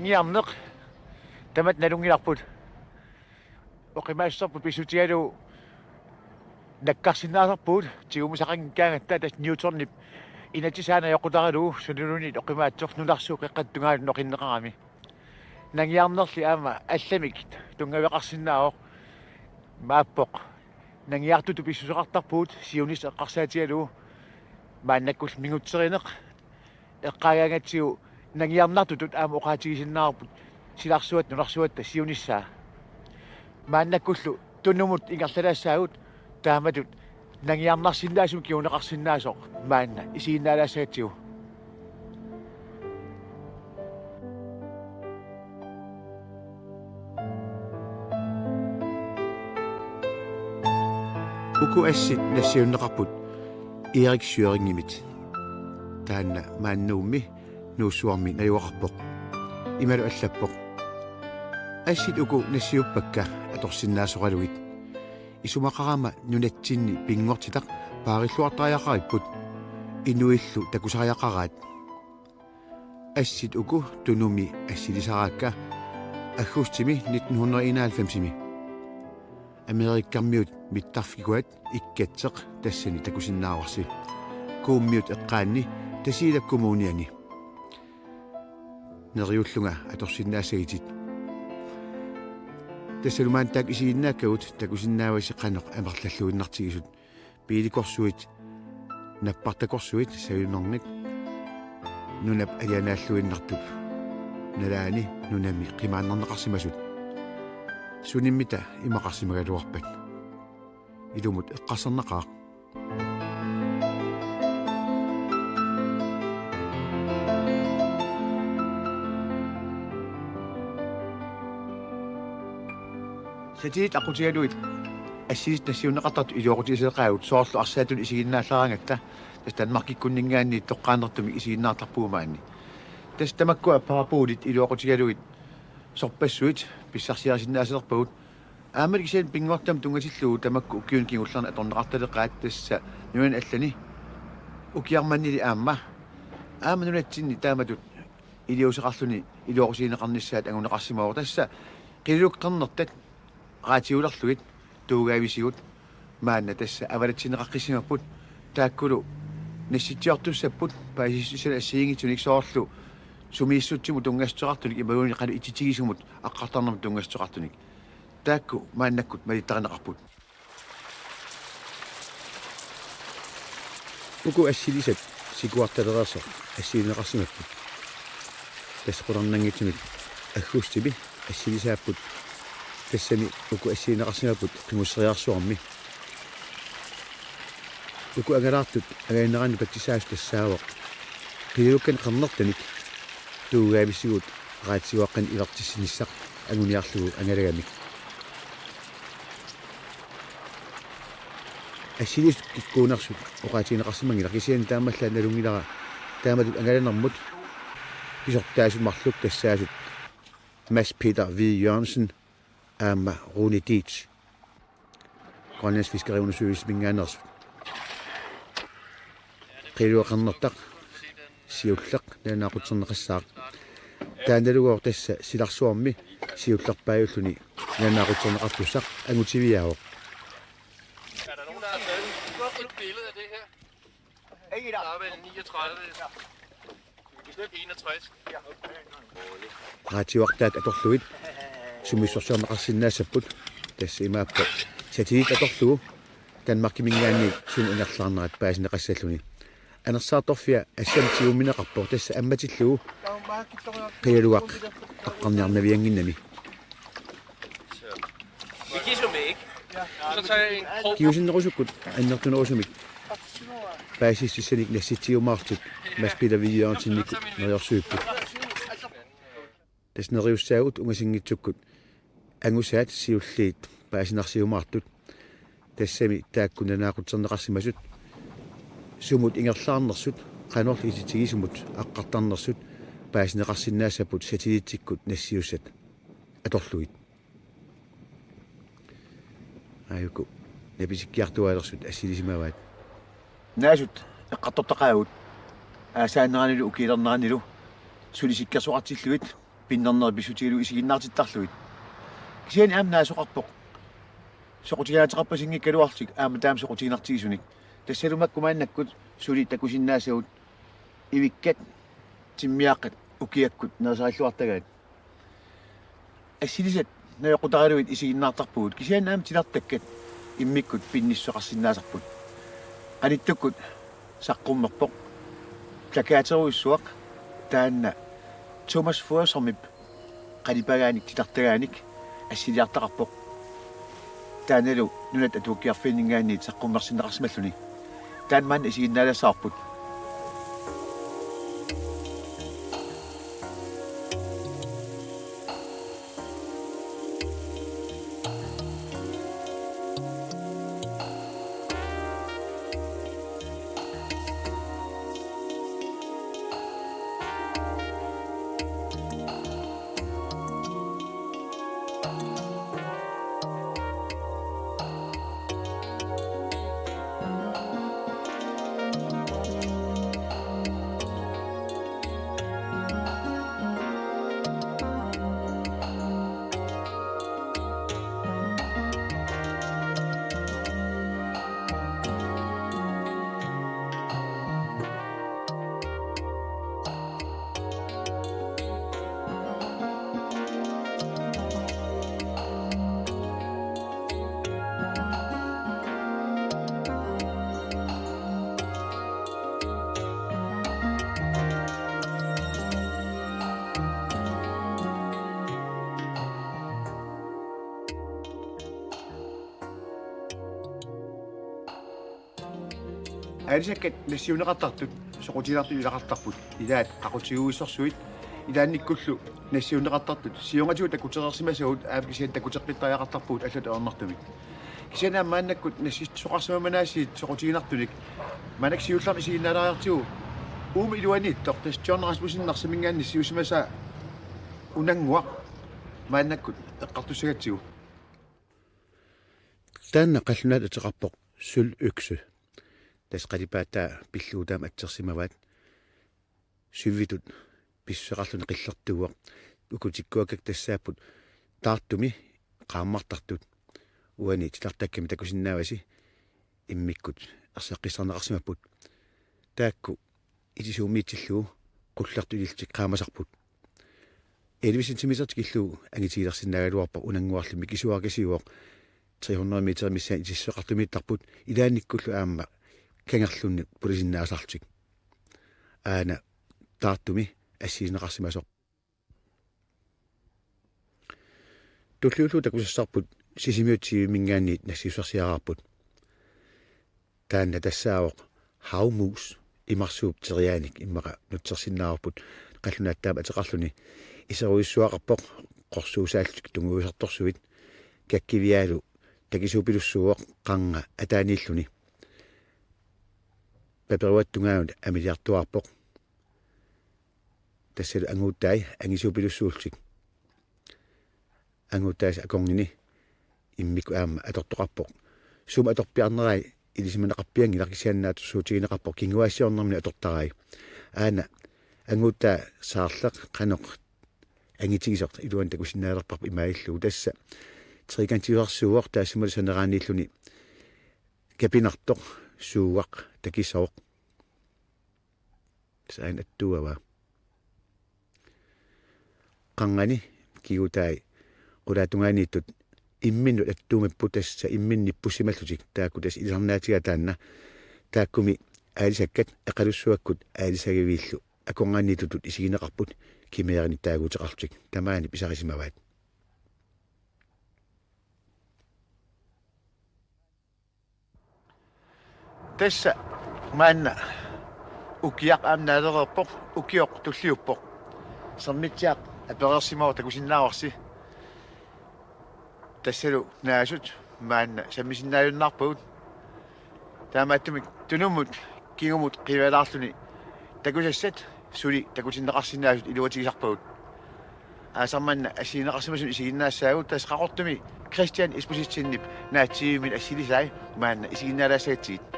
nangiarneq tamat nalungilarput oqimaassorput pisutialu nakkarsinnaasarput tigumusaqankaangatta tas Newtonnip inatisaana yoqutarilu suniluni oqimaatsoq nularsuuq eqqattungaal noqinneqarami nangiarnerli aama allamik tungaveqarsinnaaoq maappoq nangiartutu pissuseqartarpuut siunis eqqarsaatialu maannakkull mingutserineq eqqaagaangatsiu nangiarnartutut aama oqaatigisinnaarput silarsuat nularsuatta siunissaa maannakkullu tunnumut ingerlalaassaagut taamatut nangiarnarsinnaasum kiuneqarsinnaasoq maanna isiinnaalaasaatsiu uku assit nassiunneqarput Erik Schøringimit taanna maannuummi nuussuarmi najuaqarpoq imalu allappoq assit uku nassiuppakka atorsinnaasoqaluit isumaqarama nunatsinni pinngortitaq paarilluartariaqaripput inuillu takusariaqaraat assit uku tunumi assilisaraakka agustimi 1991 Amerikkammiut mittarfikuat ikkatseq tassani takusinnaavarsi kuummiut eqqaanni tasiilakkumуuniani neriullunga atorsinnaasagitit tassalumaan taak isiinnaakkagut takusinnaavasi qanoq amerlalluinnartigisut piilikorsuit nappartakorsuit savinernik nunap alianaalluinnartup nalaani nunami qimaannarneqarsimasut sunimmita imaqarsimagaluarpat ilumut eqqarserneqaaq satiit aqutigaluit assiis nassiunneqartartu iluoqutiseqaagut soorlu arsaatun isiginnaallaraangatta tas tanmarkikkunningaanni toqqaanertumi isiginnaartarpuumaanni tas tamakkua parapuulit iluoqutigaluit sorpassuit pissarsiarisinnaaselerpagut aamalkisaan pingortam tungatillugu tamakku ukiun kingullarna atorneqartaleqaat tassa nuan allani ukiarmannili aamma aamanunatsinni taamatut iliuseqarluni iluoqusiineqarnissaat anguneqarsimaor tassa qilulukqernertat qaatiularlugit tuugaavisigut maanna tassa avalatsineqaqqisimapput taakkulu nassitiortussapput paasissusala assiingitsunik soorlu sumiissuttimu tungastoqartunik imaluuni qalu ititigisumut aqqartarnermu tungastoqartunik taakku maannakkut malittarineqarput uku assilisat sikuartalereerso assiineqarsimapput tasqulernangitsunik aggustibi assilisaapput tassani uku assiineqarsimapput qimusseriarsuarmi uku angalaartut againnerani pattisaas tassaawoq qilulukkan qernertanik tuugaavisigut qaatiwaqqan ilertissinissaq anguniarlugu angalagami assilis kikkuunarsut oqaatiineqarsimangila kisian taamalla nalungilara taamatut angalanermut pisortaasut marluk tassaasut Mads Peter Hvide Jørgensen aama Rune Dietz Grønlands Fiskeriundersøgelse mingaaners qiluaqernertaq siulleq naanaaqutserneqassaaq taanaluguor tassa silarsuarmi siullerpaayulluni naanaaqutserneqartussaq angutiviaavoq Der er vel 39. 61. qaatiuartaat atorlugit sumissorsuarneqarsinnaasapput tassa imaappa satiit atorlugu tanmarkimingaanni sun ingerlaarnerat paasineqassalluni anersaartorfia assamtiumineqarpoor tassa ammatillugu qialuaq aqqarniarnavianginnami Vi giver som ikke. Så tager jeg en krog. kiusinnerusukkut annertunerusumik paasississanik nassitiumaartut Mads Peter Hvide Jørgensennikku neriorsuipput tasneriussaagut ungasingitsukkut angusaat siulliit paasinarsiumaartut tassami taakkunanaaqutserneqarsimasut sumut ingerlaarnersut qanorli ititigisumut aqqartarnersut paasineqarsinnaasapput satiliitsikkut nassiussat atorlugit ayuku napisikkiartualersut assilisимаваат наасут эққартортақаагут аасааннераниlu ukiilerneranilu sulisikkersuqartillugit pinnerner bisutilu isiginnaartittarluit kisian amna soqarpoq soqutigaataqarpasingi kaluartik aama taam soqutiginartigisunik tassalumakkumaannakkut suli takusinnaasagut ivikkat timmiaqqat ukiakkut nersaalluartagaat assilisat nayoqutaraluit isiginnaartarpugut kisian aam tinartakkat immikkut pinnissoqarsinnaasarput anittukkut saqqummerpoq plakaateruissuaq taanna Thomas Fuersermip qalipagaanik titartagaanik assiliartaqarpoq taanalu nunat atuukkiarfiinningaanniit saqqummersinnaqarsimalluni taan maan isiginnaalassaarput Aalisakkat nassiuneqartartut soqutiinartu ilaqartarput ilaat qaqutiguissorsuit ilaannikkullu nassiuneqartartut siungatuut takuteqersimasagут aapkisian takuteqqittariaqartarpuut allat ornartumik kisianaam maannakkut nassitsoqarsimamanaasiit soqutiginartunik manak siullarmi siginnaalaariartigu uumi iluaniit tortas John Rasmussinarsimingaanni siusimasa unanguaq maannakkut eqqartussagatsigu taanna qallunaat ateqarpoq sul yksy tas qalipaattaa pilluutaam atsersimavaat syvitut pisseqarluni qillertuuaq ukutikkuakak tassaaput taartumi qaammartartut uani tilartakkami takusinnaavasi immikkut arseqqissarneqarsimapput taakku itisuumiitsillugu qullartu ililtik qaamasarput elivisinsimisertik illugu angitiilersinnaagaluarpa unanguarlumi kisuarkasiuoq 300 meter missaan itisseqartumiittarput ilaannikkullu aamma kangerlunni pulisinnaasartik aana taartumi assiineqarsimasoq tulluullu takusassarput sisimiutsiimingaanniit nassiussarsiararput taanna tassaawoq haumuus imarsuup teriaanik immaqa nutsersinnaarput qallunaattaa ateqarluni iseruissuaqarpoq qorsuusaallik tunguusartorsuit kakkiviaalu takisuupilussuuoq qanga ataaniilluni paperuattungaanut amiliartuarpoq tassalu anguuttai angisuupilussuullik anguuttaas akongini immiku aamma atortoqarpoq suma atorpiarnerai ilisimaneqarpiangi larkisiannaatusuutigineqarpoq kinguaassiornermini atortarai aana anguuttaa saarleq qanoq angitigisort iluan takusinnaalerparpu imaillugu tassa trikantiuarsuuoq taassumalisaneraaniilluni kapinartoq suuaq takissaoq sain attuava qangani kiutai qulaatungaaniittut imminnut attuumapput tassa imminnippussimallutik taakku tas ilarnaatiga taanna taakkumi aalisakkat aqalussuakkut aalisagiviillu akongaanniitutut isigineqarput kimeerini taaguuteqartik tamaani pisarisimavaat tassa maanna ukiaq aamnaalererpoq ukioq tulliuppoq sermitsiaq apereersimawa takusinnaawarsi tassalu naasut maanna sammisinnaajunnaarpagut taamaattumik tunumut kingumut qivalaarluni takusassat suli takusinneqarsinnaasut iluatigisarpagut aasarmanna assiineqarsimasun isiginnaassaagut tas qaqortumi Christian Espositinnip naatsiimin assilisai maanna isiginnaalaassaatiit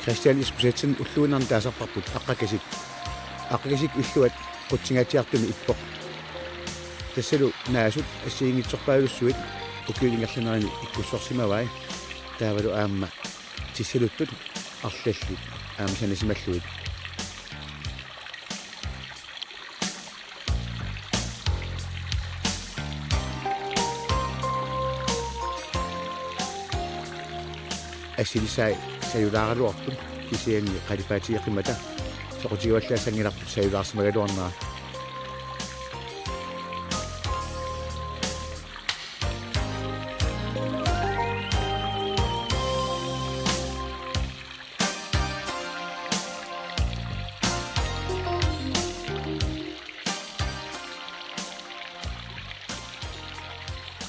Christian Ispusetsen ulluunarni taasarparput аққакасик иллуат қутсингатиартуми иппоқ тассалу наасут ассиингитсорпаалуссуит укиулингерланерани иккуссорсимавай таавалу аама тиссалуттут арллаллут аама санасималлуит ассилисай саюлааралуарпут кисианни қалипаатиеқимата соқутигуаллаасангиларпут саюлаарсимагалуарнаа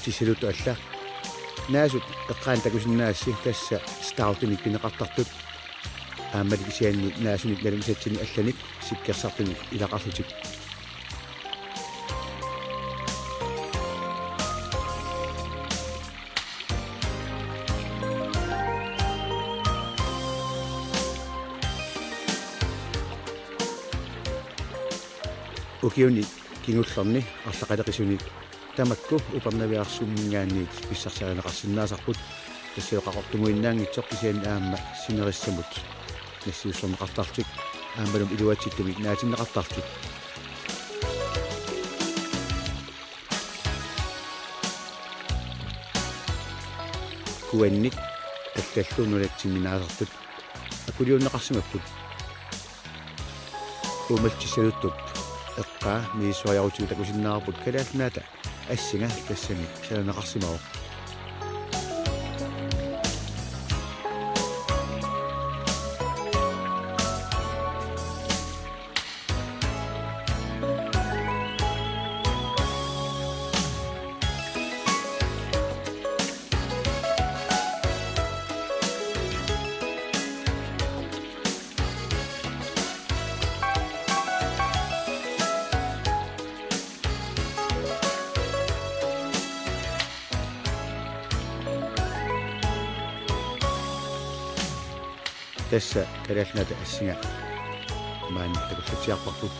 тисилуту алла наасут эққаан такусиннаасси тасса стаутуник пинеқартартут ааммали кисианни наасуник налумисатсини алланик сиккерсартуни илақарлутик укиуни кингуллерни арлақалеқисуник тамакку упернавиарсуммингаанниит писсарсаанеқарсинаасарпут тассиоқақортумуиннаангитсоқ кисиан аама синериссамут нассиуссорнеқартартик аамалум илуатситтуми наатиннеқартартик куанник аллаллуунулатсиминаасартут акулиуннеқарсимаппут умалтисалуттуп эққаа миисуаярутигу такусиннаарпут калаалнаата ассинга тассани саланеқарсимао тасса калаалнаата ассинга маан такуллатиарпарпут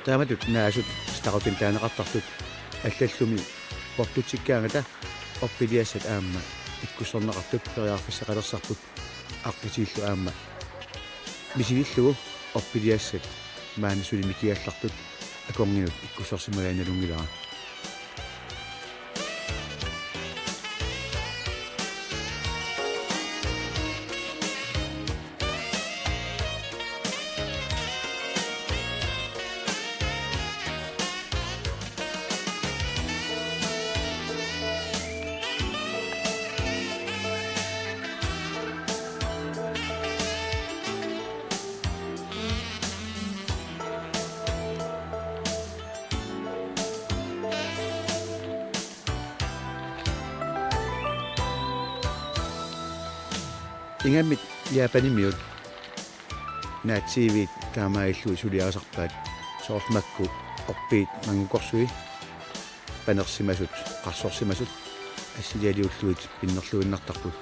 тааматут наасут старатин таанеқартартут аллаллуми портутсиккаангата орпилиассат аама иккуссорнеқартут периарфиссақалерсарпут аққитииллу аама мисигиллугу орпилиассат маанисули микиаллартут аконгинут иккуссорсимагаиналунгилара ингаммит яапанимиут наатсивит таамаиллуи сулиаасарпаат соорлмакку орпиит мангукорсуи панерсимасут қарсорсимасут ассилиалиуллуит пиннерлуиннартарпут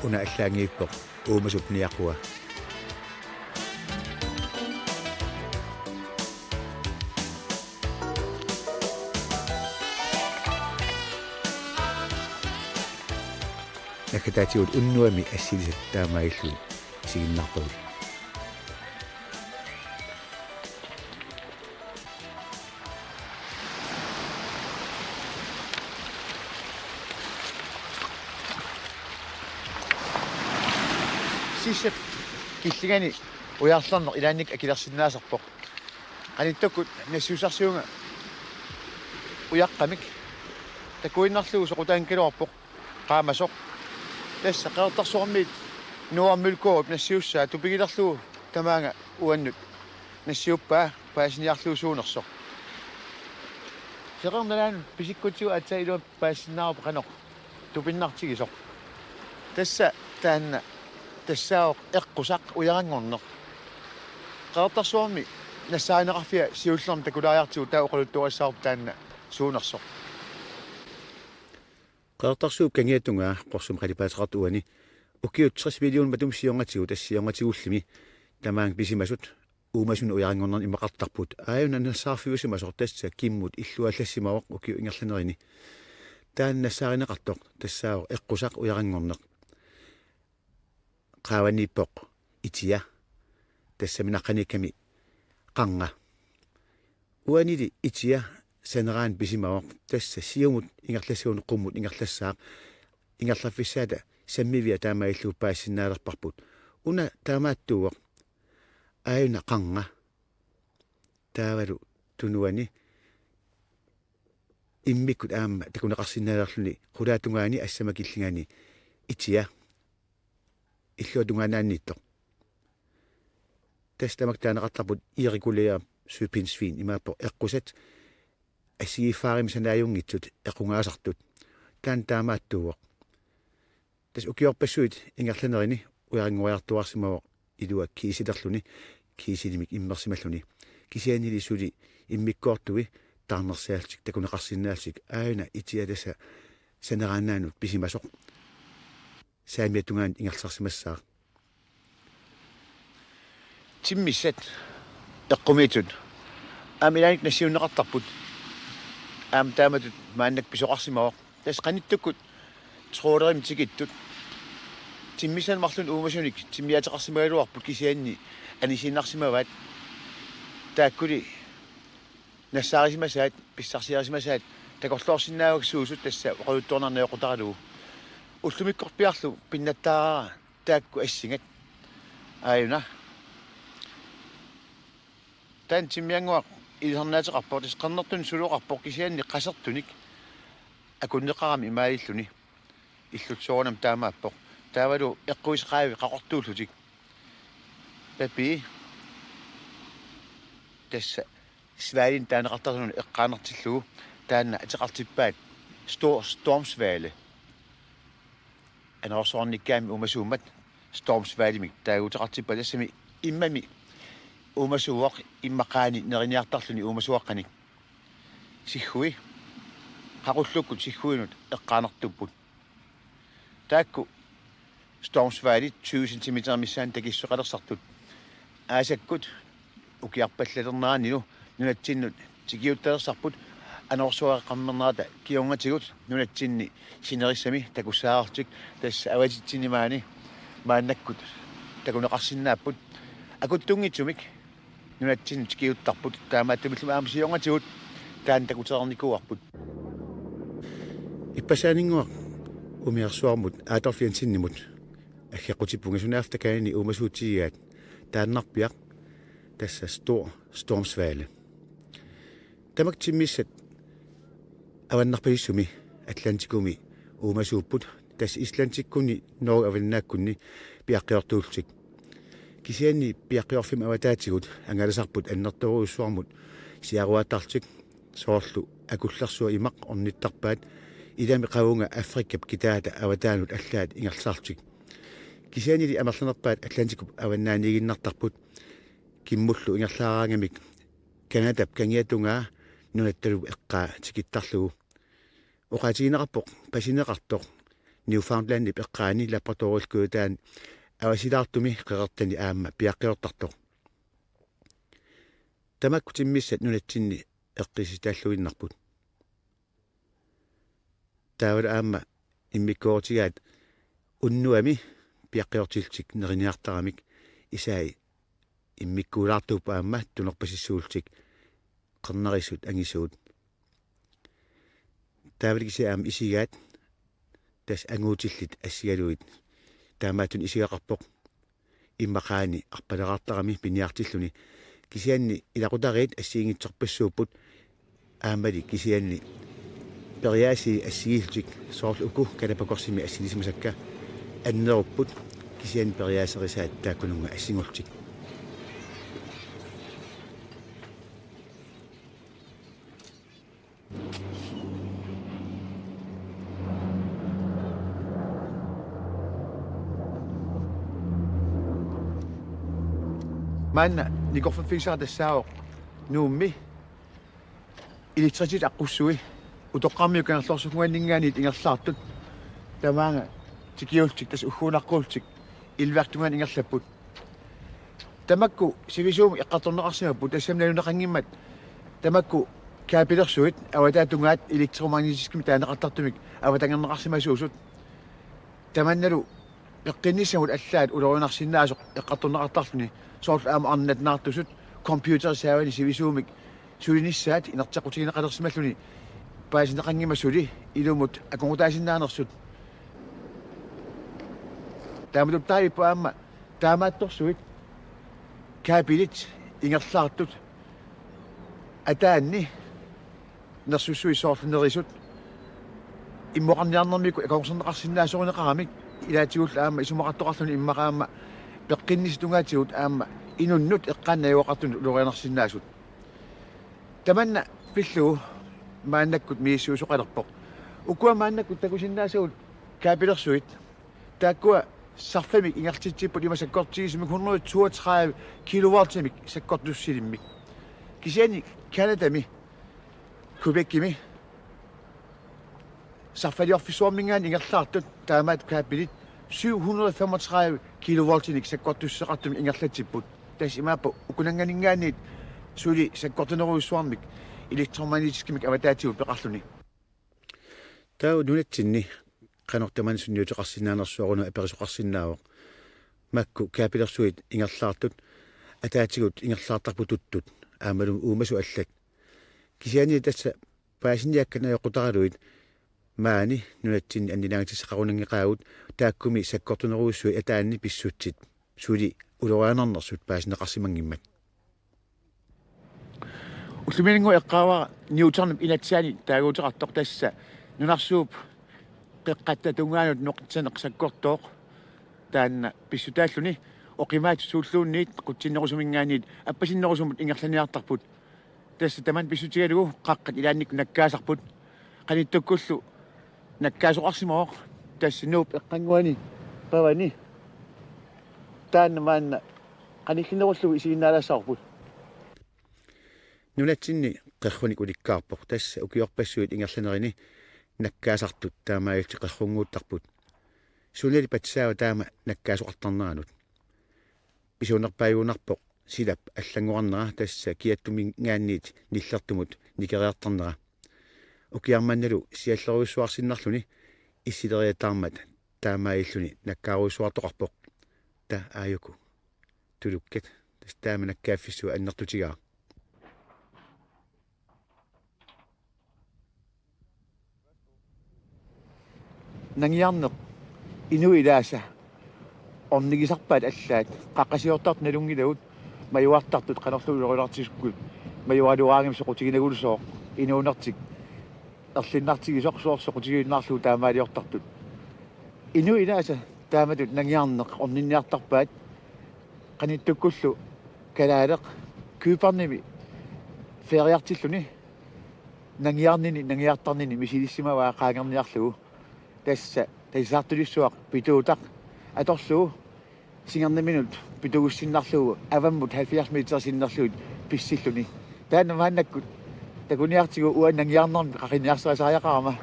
una аллаангииппоқ уумасуп ниақуа накатаатигут уннуами ассилисат таамаиллу сигиннарпагут сиссат киллигани уяарларнеқ илаанник акилерсиннаасарпоқ аниттаккут нассиусарсиунга уяққамик такуиннарлугу соқутаанкилуарпоқ qaamasoq тасса qeertarsuarmiit nuarmulkuup nassiussaa tupigilерлугу тамаанга уаннут нассиуппаа паасиниарлуу суунерсоқ сеқерналаан писиккутсуа атсаилуа паассиннаарпа қанеқ тупиннартигисоқ тасса таанна тассаоқ эққусақ уярангорнеқ qeertarsuarmi нассаанеқарфиа сиуллерм такулааяартигу тауқалуттуассаарп таанна суунерсоқ qeertarsuup kangiatungaa qorsum qalipaateqartuani ukiut 60 million matum siongatigu tassiongatiullimi tamaang pisimasut uumasun ujarangornerni imaqartarput aayuna nassaarfiusimasoq tassa kimmut illuallassimaoq ukiu ingerlanerini taan nassaarinaqartoq tassaaoq eqqusaq ujarangorneq qaavaniippoq itia tassaminaqqanikami qanga uanili itia sanерaan pisimaoq tassa siumut ingerlassiun qummut ingerlassaaq ingerlaffissaata sammivia taamailluu paassinnaalerparput una taamaattuuq aayuna qanga taavalu tunuani immikut aamma takunaqarsinnaalerluni qulaatungaani assamakillingaani itia illuatungaanaanniittoq tastamak taanaqartarput irikulia sypinsvin imaappo eqqusat ассигифаарим санааюнгитсут эқунгаасартут таан таамааттууоқ тас укиорпассуит ингерланерини уярангуаяртуарсимао илуа кисилерлуни кисилимик иммерсималлуни кисианилисули иммиккоортуи таарнерсаалтик такунеқарсиннаалтик аана итиаласа санерааннаанут писимасоқ саамиатунгаан ингерлсарсимассаа тиммиссат эққумиитут амилааник нассиуннеқартарпут тааматут мааннак писоқарсимаоқ тас қаниттуккут троолерим тигиттут тиммисан марлун уумасуник тиммиатеқарсимагалуарпут кисианни анисиннарсимаваат тааккули нассаарисимасаат писсарсиарисимасаат такорлоорсинаагаксуусут тасса оқалутторнарнеоқутаралугу уллумиккорпиарлу пиннаттаараа таакку ассигат ааюна тан тиммиангуақ илернаатеқарпоо тас қернертун сулуоқарпоо кисианни қасертуник акуннеқарами имаалиллуни иллутсоорнам таамааппоқ таавалу эққуисқаави қақортууллутик папи тасса свалин таанеқартарсуни эққаанертиллугу таанна атеқартиппаат стормсвале анерсоорниккаами умасуумат стормсвалимик таагутеқартиппа тассами иммами умасуоқ иммақаани нериниартарлуни умасуаққаник сиггуи қақуллуккут сиггуинут эққаанертуппут таакку стормсвали 20 см миссаан такиссоқалерсартут аасаккут укиарпаллалернаанину нунатсиннут тигиутталерсарпут анерсуаққаммернаата киунгатигут нунатсинни синериссами такуссаартик тасса аватитсинимаани мааннаккут такунеқарсиннааппут акуттунгитсумик нунатсин тигиуттарпут таамааттамиллума аамсиунгатигут таан такутерникуарпут иппасаанингуа умиарсуармут ааторфиансиннимут аггеқутиппунгасунаафтакаани умасуутигигаат тааннарпиақ тасса стормсвале тамактиммиссат аваннарпагиссуми атлантикуми умасууппут тас ислантиккуни ноо аваннааккунни пиаққиортуултик кисианни пиаққиорфим аватаатигут ангаласарпут аннерторуйуссуармут сиаруаатартик соорлу акуллерсуа имақ орниттарпаат илами қавунга африккап китаата аватаанут аллаат ингерлаартик кисианили амерланерпаат атлантикуп аваннаанигиннартарпут киммуллу ингерлаараангамик канадап кангиатунгаа нунатталу эққаа тикиттарлугу оқаатигинеқарпоқ пасинеқартоқ Newfoundland эққаани лапаторулкуутаан авасилаартуми қеқертани аама пиаққиортартоқ тамакку тиммиссат нунатсинни эққиситааллуиннарпут таавал аама иммиккоортигаат unnuami piaqqortiltik neriniartaramik isai immikkuulaartuup aamma tunerpasissuultik qernarisut angisuut taavalikisiaam isigaat tas anguutillit assigaluit taamaatun isigaqarpoq immaqaani arpaleraartarami piniartilluni kisianni ilaqutariit assiingitserpassuupput aamali kisianni periaasi assigiiltik soorlu uku kalapakorsimi assilisimsakka annerupput kisianni periaaserisaat taakkununga assingultik Manna nikorfaffiisaa tassaavoq nuummi elektrisit aqussui utoqqarmiu kanerlorsukungaanningaaniit ingerlaartut tamaanga tikiultik tas ugguunarquultik ilvertungaan ingerlapput tamakku sivisuumi eqqatorneqarsimapput tassamnalunaqangimmat tamakku kaapilersuit awataatungaat elektromagnetismi taaneqartartumik avatangerneqarsimasuusut tamannalu eqqinnissamut allaat uloriunarsinnaasoq eqqatorneqartarluni soort am annat naartusut computer saawani sivisuumik sulinissaat inertaqutigineqalersimalluni paasineqangimassuli ilumut akongutaasinnaanеrsut taamutut taippu aamma taamaattorsuit kaapilit ingerlaartut ataanni nersussui soorlunerisut immoqarniarnermiku akongorserneqarsinnaasoruneqaramik ilaatigulla aamma isumaqartoqarluni immaqaamma peqqinnistungaatigut aamma inunnut eqqaannajuoqartun ulorianarsinnaasut tamanna pillu maannakkut miissuusoqalerpoq ukkua maannakkut takusinnaasugut kaapilersuit taakkua sarfamik ingertitsipput imasakkortigisumik 132 kilowattsimik sakkortussilimmik kisiani kanadami kubekkimi sarfaliorfissuarmingaan ingerlaartut taamaat kaapilit 735 kilovoltinik sakkortusseqartumik ingerlatsipput tas imaappa ukunanganingaaniit suli sakkortuneruissuarmik elektromagnetiskimik avataatigut peqarluni tau nunatsinni qanortaman sunniuteqarsinnaanersuaruna aperisoqarsinnaawoq makku kaapilersuit ingerlaartut ataatigut ingerlaartarpututtut aamalum uumasu allak kisiani tassa paasiniakkana yoqutaraluit maani nunatsinni anninaangitissaqarunangiqaagut taakkumi sakkortuneruussui ataanni pissutsit suli ulorianernersut paasineqarsimangimmat ulluminingu eqqaava niutarnum inatsaani taaguuteqartoq tassa nunarsuup qeqqattatungaanut noqitsaneq sakkortooq taanna pissutaalluni oqimaat suulluunniit qutsinnerusumingaaniit appasinnerusumut ingerlaniartarput tassa taman pissutigalugu qaqqat ilaannik nakkaasarput qanittukkullu nakkaasoqarsimooq tassa nuup eqqanguani pavani taanna maanna qanillinerullugu isiginnaalassarput nunatsinni qerrunik ulikkaarpoq tassa ukiorpassuit ingerlanerini nakkaasartut taamaayulti qerrunguuttarput sunali patsaava taama nakkaasoqartarneranut isuunerpaajuunarpoq silap аллангуарнера тасса киаттумингаанниит ниллертумут никериарторнера укиарманналу сиаллеруйссуарсиннарлуни иссилериатаармат таамаиллуни наккааруйссуартоқарпоқ та ааюку тулуккат тас таама наккааффиссу аннертутигаа нангиарнеқ инуилааса орнигисарпаат аллаат қаққасиортарт налунгилавут маюартартут қанерлуулерулартисккут маюалуаангим соқутигинагулусоо инуунартик ерлиннартигисоқ соорсоқутигииннаарлуу таамаалиортартут инуилааса тааматут нангиарнеқ орнинниартарпаат қаниттуккуллу калаалеқ күүпарними фериартиллуни нангиарнини нангиартарнини мисилиссимаваа qaangerniarlugu тасса тайсаартулиссуақ питуутақ аторлуу сингернаминут питугуссиннарлугу аваммут 70 метрсиннерлуут писсиллуни таана мааннаккут такуниартигу уаннангиарнерми қақиниарсерасариақарама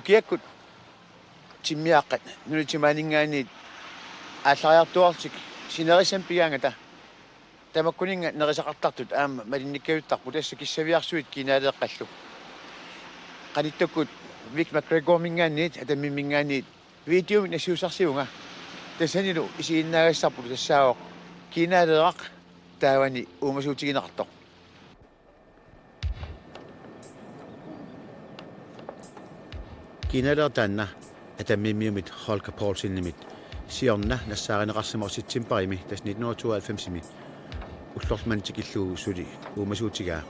ukiakkut timmiaqqat nunutimaningaaniit ааллариартуартик синерисам пигаангата тамаккунинга нерисақартартут аама малинниккавиттарпу тасса киссавиарсуит кинаалеэққаллу qaниттаккут Вик Макгрегор мингаанниит атаммимингаанниит видео насиусарсиунга тассанилу исииннаагассарпулу тассаавоқ кинаалеэрақ таавани уумасуутигинеқартоқ кинаалеэртаанна атаммимиумит Holger Poulsen-nimit сиорна нассааринеқарсиморситсимпарими тас 1992-ми уллорлмантикиллуу сули уумасуутигаа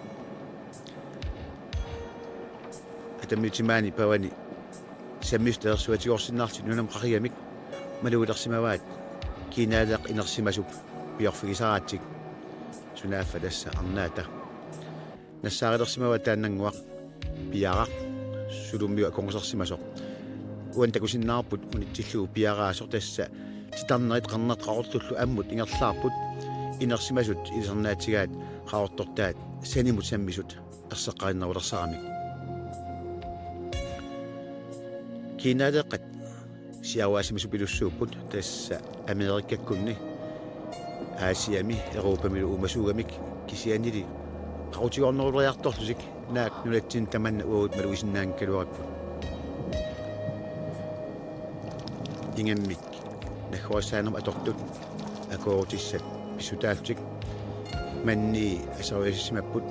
атаммитимаани павани саммистерсуатигорсиннаартит нунам қариамик малуилерсимаваат кинаалеқ инерсимасуп пиорфигисараатик сунааффа тасса арнаата нассаарилерсимаваат тааннангуақ пиарaq сулуммиу аконгусерсимасоқ уантакусиннаарпут унитсиллуу пиараасор тасса титарнерит қарнеққарортуллу аммут ингерлаарпут инерсимасут илисернаатигаат qaortortaat санимут саммисут ерсеққариннерулерсарамик кинаалеққат сиауаасимасупилуссууппут тасса америккаккунни аасиами европамилу уумасуугамик кисианили qautigoorneruleriartorlusik наак нулатсин таманна уут малуисиннаан калуараппут ингаммик нахуасаанерм атортут акоорутиссат писсутаалтик манни асаруисимаппут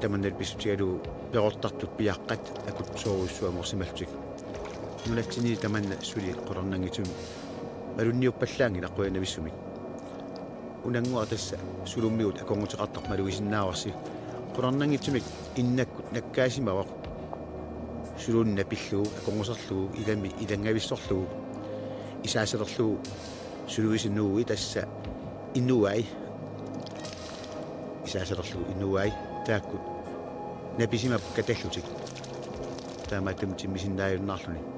таманнал писсутигалу перортартут пиаққат акут сооруссуаморсималтик нулатсини таманна сули қолорнангитун малунниуппаллаанги наққуянависсумик унангуа тасса сулуммиут аконгутеқартар малуисиннааварси қолорнангитсумик иннаккут наккаасимавақ сулуунна пиллуу аконгусерлуу илами илангависсорлуу исаасерлуу сулуисиннууи тасса иннуай исаасерлуу иннуай тааккут написимап каталлутик таамаатум тиммисиннааюннаарлуни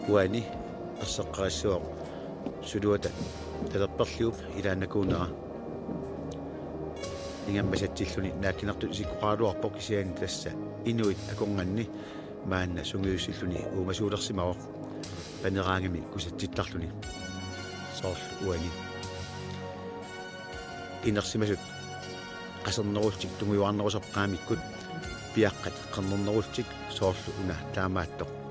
уани ассеққарассуақ сулуата талерперлиуп илаанакуунера ингаммасатсиллуни нааккинарту исиккуқаалуарпоқ кисиани тасса инуит аконганни маанна сунгиуссиллуни уумасуулерсимавоқ панераангами кусатситтарлуни соорлу уани инерсимасут қасернерултик тунгуарнерусеққаамиккут пиаққат қернернерултик соорлу уна таамааттоқ